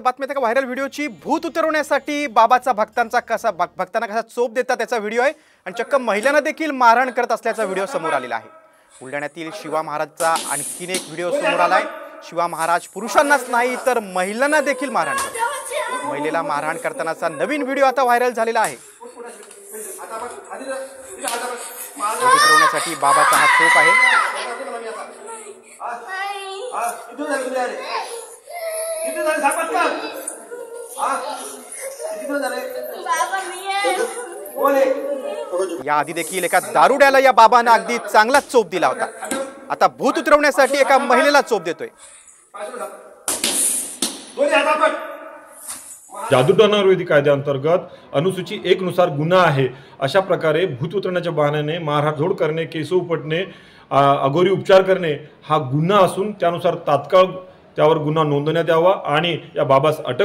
बातमी आहे का व्हायरल व्हिडिओची भूत उतरवण्यासाठी बाबाचा भक्तांना कसा चोप देतात त्याचा व्हिडिओ आहे आणि चक्क महिलांना देखील मारहाण करत असल्याचा व्हिडिओ समोर आलेला आहे। बुलढाण्यातील शिवा महाराजचा आणखीन एक व्हिडिओ समोर आलाय। शिवा महाराज पुरुषांनाच नाही तर महिलांना देखील मारहाण करतात। महिलेला मारहाण करतानाचा नवीन व्हिडिओ आता व्हायरल झालेला आहे। उतरवण्यासाठी बाबाचा हा चोप आहे। या आधी देखील एका दारुड्याला या बाबांना अगदी चांगलाच चोप दिला होता। आता भूत उतरवण्यासाठी एका महिलेला चोप देतोय। जादूटोणा विरोधी कायद्याअंतर्गत अनुसूची 1 नुसार गुन्हा आहे। अशा प्रकारे भूत उतरण्याच्या बहाण्याने मारहाण करणे, केस उपटणे, अघोरी उपचार करणे हा गुन्हा असून त्यानुसार तात्काळ त्यावर गुन्हा नोंदवण्यात यावा आणि या बाबास अटक